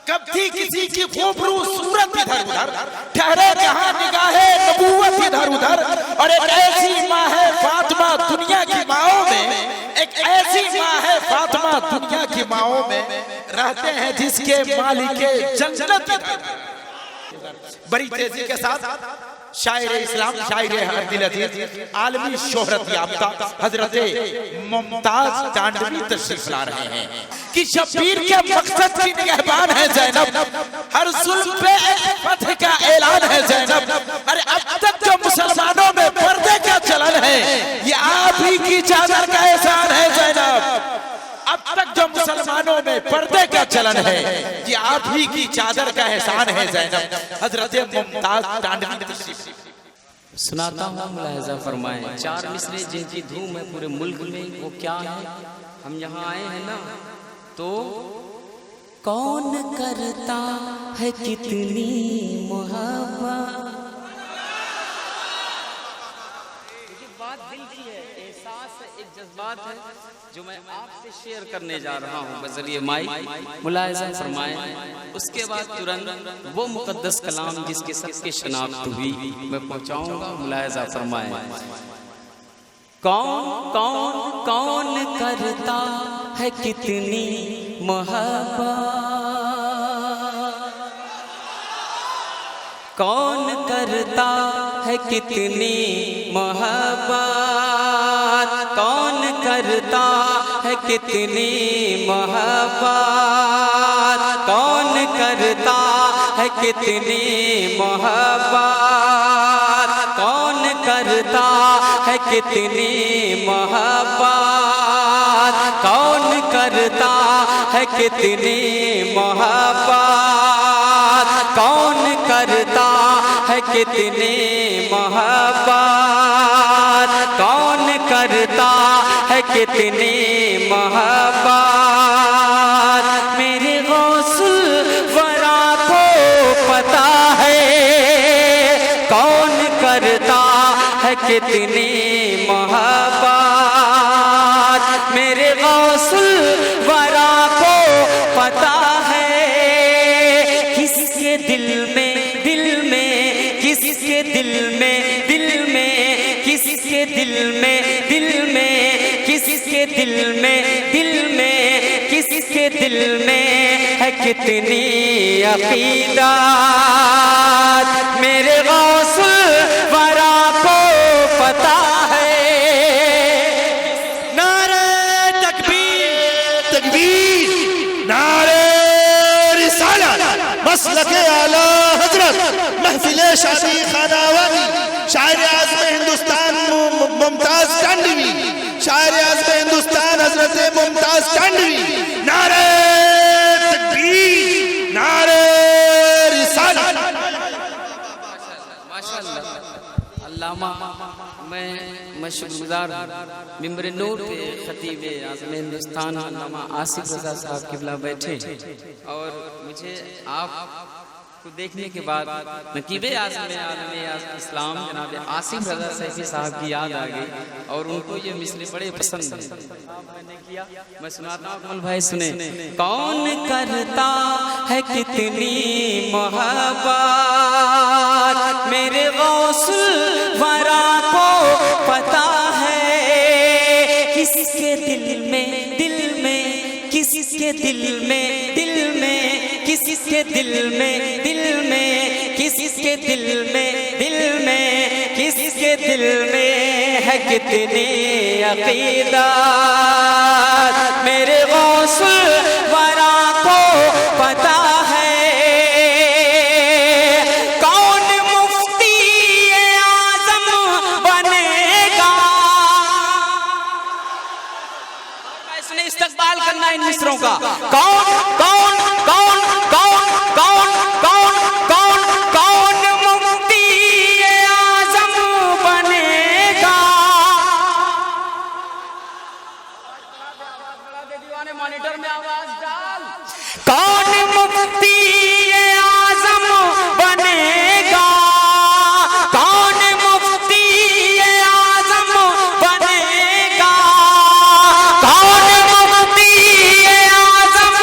کب تھی کسی کی خوبرو صورت ادھر ادھر، ٹھہرے جہاں نگاہ نبوت ادھر ادھر، اور ایک ایسی ماں ہے فاطمہ دنیا کی ماؤں میں، ایک ایسی ماں ہے فاطمہ دنیا کی ماؤں میں، رہتے ہیں جس کے مالک جنت ادھر۔ بڑی تیزی کے ساتھ شاعر اسلام، شاعر عبد العزیز، عالمی شہرت یافتہ حضرت ممتاز کانڈوی تشریف لا رہے ہیں کہ شبیر کے مقصد کی نگہبان ہے زینب، ہر ظلم پہ ایک فتح کا اعلان ہے زینب۔ ارے اب تک جو مسلمانوں میں پردے کا چلن ہے، یہ آپ ہی کی چادر کا احسان ہے زینب۔ اب تک جو مسلمانوں میں پردے کا چلن ہے، یہ آپ ہی کی چادر کا احسان ہے زینب۔ حضرت ممتاز کانڈوی تشریف سناتا ہوں، ملاحظہ فرمائیں۔ چار مصرے جن کی دھوم ہے پورے ملک میں، وہ کیا ہے؟ ہم یہاں آئے ہیں نا تو کون کرتا ہے کتنی محبت، بات دل کی ہے، احساس ہے، ایک جذبات ہے جو میں آپ سے شیئر کرنے جا رہا ہوں بذریعہ مائک۔ ملاحظہ فرمائیں، اس کے بعد ترنت وہ مقدس کلام جس کے سب کی شناخت ہوئی میں پہنچاؤں گا۔ ملاحظہ فرمائیں، کون کون کون کرتا ہے کتنی محبت، کون کرتا ہے کتنی محبت، کون کرتا ہے کتنی محبت، کون کرتا ہے کتنی محبت، کون کرتا ہے کتنی محبت، کون کرتا ہے کتنی محبت، کون کرتا ہے کتنی محبت، کون کرتا ہے کتنی محبت، میرے غوث الورا کو پتا ہے کون کرتا ہے کتنی محبت، میرے غوث الورا کو پتا ہے کس کے دل میں، دل میں، کس کے دل میں، دل میں، کس کے دل میں، دل میں، کس کے دل میں، دل میں، کس کے دل میں ہے کتنی عقیدت، میرے غوث الورا کو پتا ہے۔ نعرہ تکبیر، تکبیر، نعرہ رسالت، مسلک اعلیٰ حضرت، محفل شادی خانہ والی، شاعر اعظم ہندوستان ممتاز کانڈوی، شاعر اعظم ہندوستان حضرت ممتاز کانڈوی، نعرہ تکبیر، نعرہ رسالت۔ ماشاءاللہ علامہ، میں شکر گزار ممبر نور پہ خطیب اعظم ہندوستان علامہ آصف رضا صاحب قبلہ بیٹھے، اور مجھے آپ کو دیکھنے کے بعد نقیب اعظم عالم اسلام جناب آصف رضا سیفی صاحب کی یاد آ گئی، اور ان کو یہ مصرے بڑے پسند ہیں۔ میں سناتا ہوں، کمل بھائی سنیں، کون کرتا ہے کتنی محبت، میرے غوث الورا کو پتا ہے کس کے دل میں، دل میں، کس کے دل میں، دل میں، کس کے دل میں، دل میں، کس کے دل میں، دل میں، کس کے دل میں ہے کتنی عقیدت، میرے غوث الورا کو پتا ہے کون مفتی اعظم بنے گا۔ اس نے استقبال کرنا ان مصروں کا، کون کون کون کون کون کون کون کون مفتی اعظم بنے گا۔ مانیٹر میں آواز ڈال، کون مفتی اعظم بنے گا، کون مفتی اعظم بنے گا، کون مفتی اعظم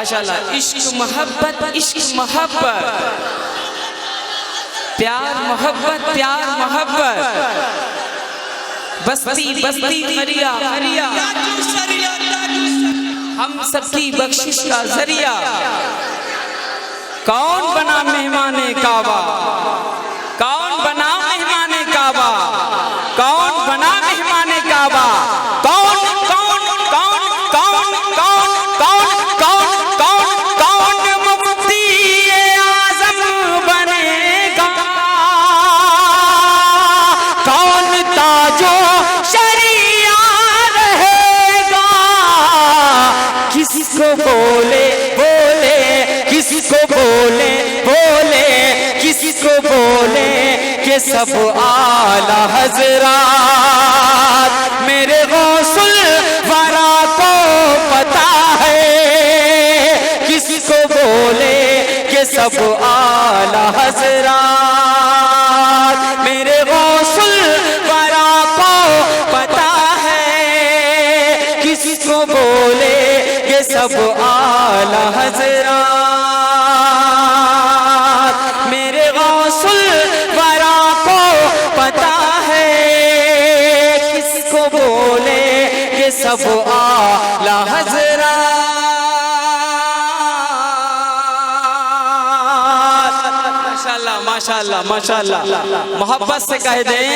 ماشاءاللہ. عشق محبت پیار محبت بستی دریا ہم سب کی بخشش کا ذریعہ. کون بنا مہمان کعبہ کون بنا مہمان کعبہ کون بنا مہمان کعبہ کون کون کون کون کون کون کون کون کون مفتی اعظم بنے گا کون تاجو شریعہ رہے گا کس کو بولے کس کو بولے کس کو بولے کہ سب اعلیٰ حضرات میرے غوث الورا کو پتا ہے کس کو بولے کہ سب اعلیٰ حضرات میرے غوث الورا کو پتا ہے کس کو بولے کہ سب اعلیٰ حضرات میرے غوث الورا کو پتا ہے کس کو بولے کہ سب اعلیٰ حضرات. ماشاءاللہ محبت سے کہہ دیں